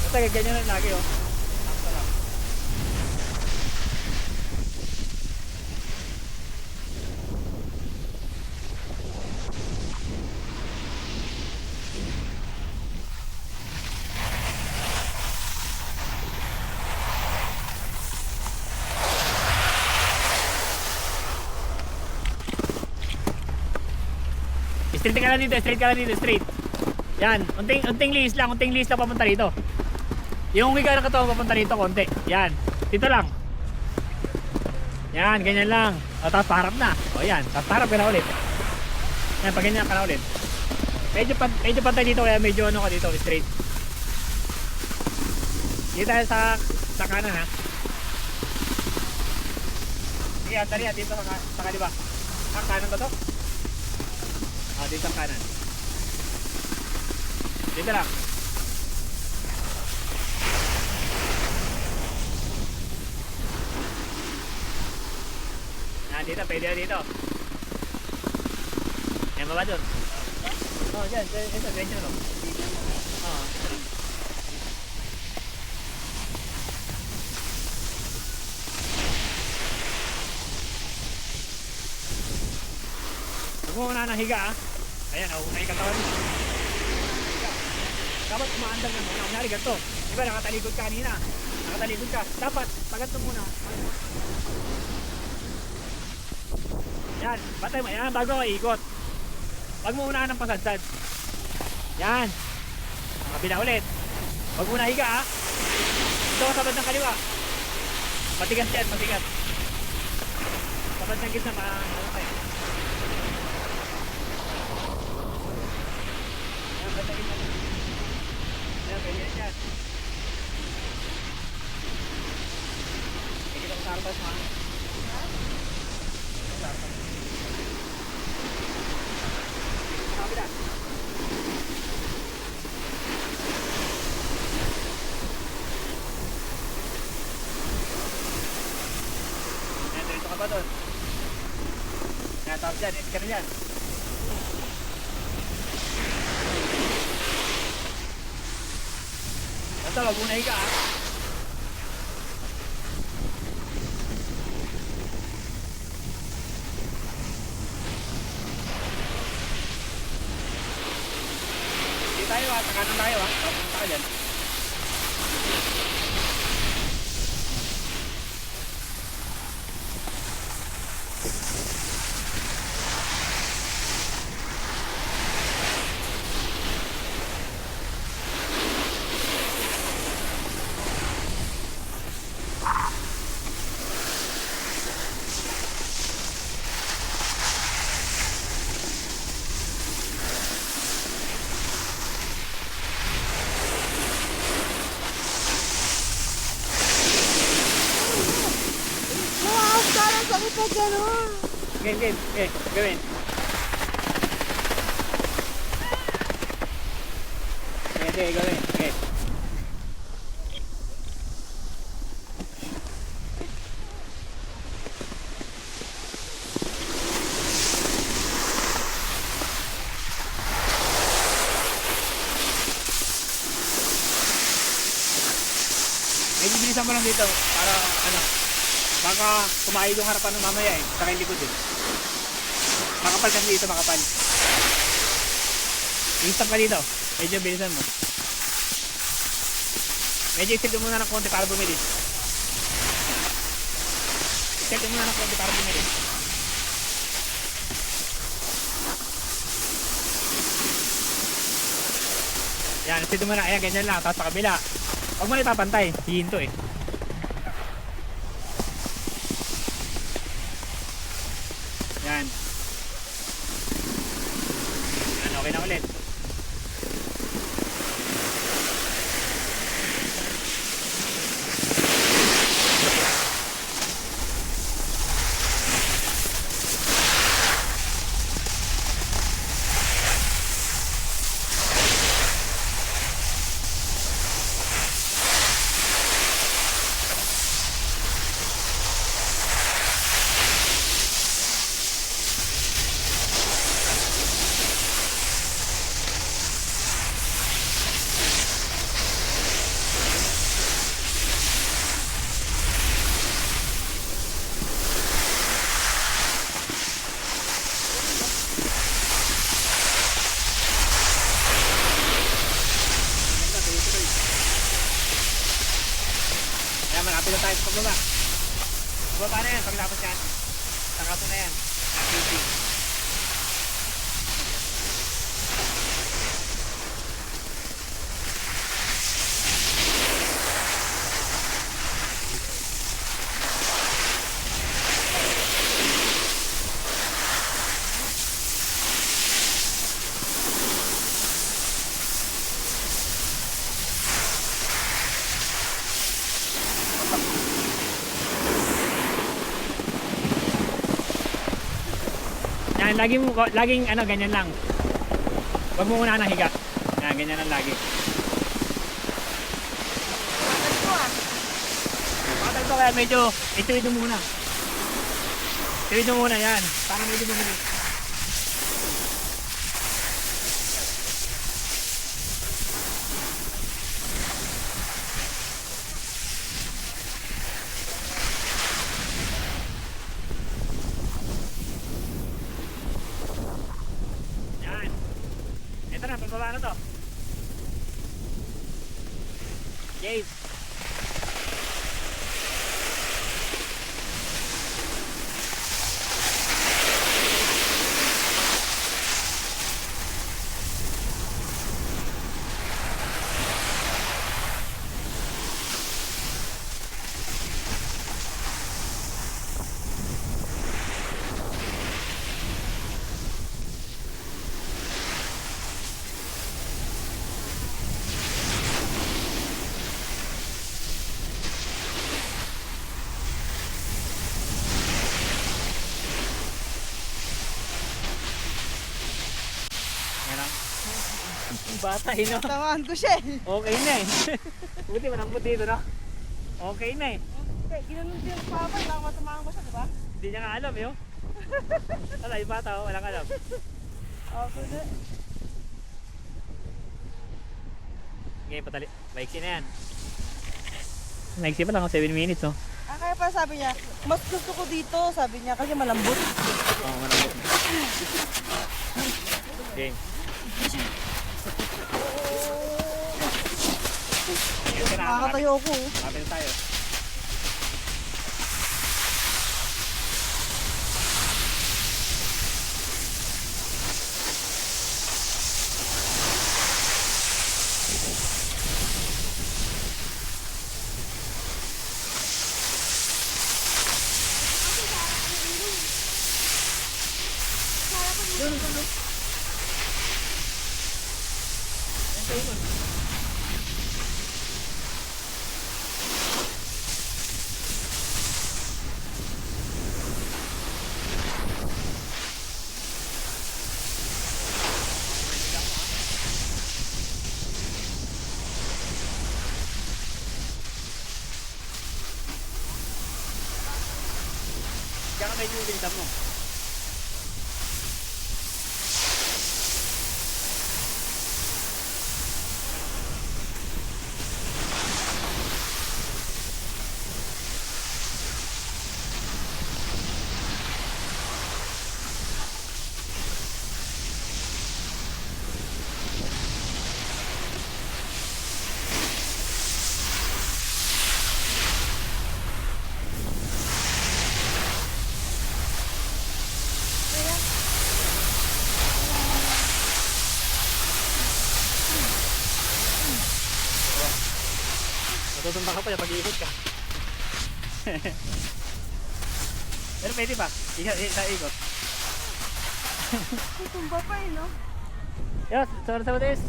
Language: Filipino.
Basta ganyan lang lagi oh. Sakto lang. Straight ka lang dito, straight ka lang dito, straight. Yan, unting lihis lang papunta rito. Yung higa ng katawan papunta rito konti. Yan, dito lang. Yan, ganyan lang. O, tapos paharap na. O, yan, tapos paharap ka na ulit. Yan, pag ganyan ka na ulit. Medyo pantay dito, kaya medyo ano ka dito, straight. Dito tayo sa kanan ha. Sige, tali ha, dito sa kaliba. Kanan ba to? Dito ang kanan. Dito lang. Dito, pwede na dito. Yan, baba dun. Dyan, ito, ganyan no. Huwag mo muna nang higa ah. Ayan, unay katawan mo. Dapat umaandang ka muna. Kunyari ganito. Diba nakataligod ka kanina? Nakataligod ka. Dapat, paganto muna. Yan, batay mo. Yan, bago ka ikot. Huwag mo unahan ng pasadsad. Yan. Kabila ulit. Huwag mo na higa ha. Ito ka sabad ng kaliwa. Matigas yan, matigas. Sabad ng gitna pa. Okay. Ayan, pwede yan dyan. Ikita ko sa arpas mo ha. Sa arpas. Sabi na. Ayan, dito ka pa doon. Ayan, tapos dyan. Ito ka na dyan. Basta wag muna higa ah. Hindi tayo ah, sa kanan tayo ah. Papunta ka dyan. Bakit ka gano'n? Game. Okay, gawin. Okay, gawin. Okay. Medyo bilisan mo lang dito para ano, baka kumain yung harapan ng mamaya eh, saka yung likod eh. Makapal kasi dito, makapal. Instant ka dito, medyo bilisan mo. Medyo i-set mo muna ng konti para bumilis. I-set mo muna ng konti para bumilis. Yan, i-set mo na, ayan, ganyan lang, tapos sa kabila. Huwag mo na ipapantay, hihinto eh. Yan. Yan, okay na ulit. pagbaba. Pagbaba na yan, pagtapos yan. Takaso na yan. Activity. Yan, laging ano, ganyan lang. Huwag mo muna nang higa. Yan, ganyan lang lagi. Matal ko kaya medyo ituwid mo muna. Ituwid mo muna yan. Para medyo bumili. Yan. Ito na, pababa na to. Okay. Bata eh, no? Tamaan ko siya eh. Okay na eh. Buti malambot dito, no? Okay na eh. Okay, ginanon din yung papa, lang matamaan ko siya, di ba? Hindi niya nga alam, yun. Wala, yung bata, oh, walang alam. Okay na. Okay, patali. Maiksi na yan. Maiksi pa lang, 7 minutes, oh. Ah, kaya pa sabi niya, mas gusto ko dito, sabi niya, kasi malambot. Oo, malambot. Okay. Nakakatayo ako. Kapil tayo. Kaya ka medyo ulintam mo. Matutumba ka pa yung pag-iikot ka. Pero pwede ba? Sa ikot. Tumba pa eh, no? Yes, so this.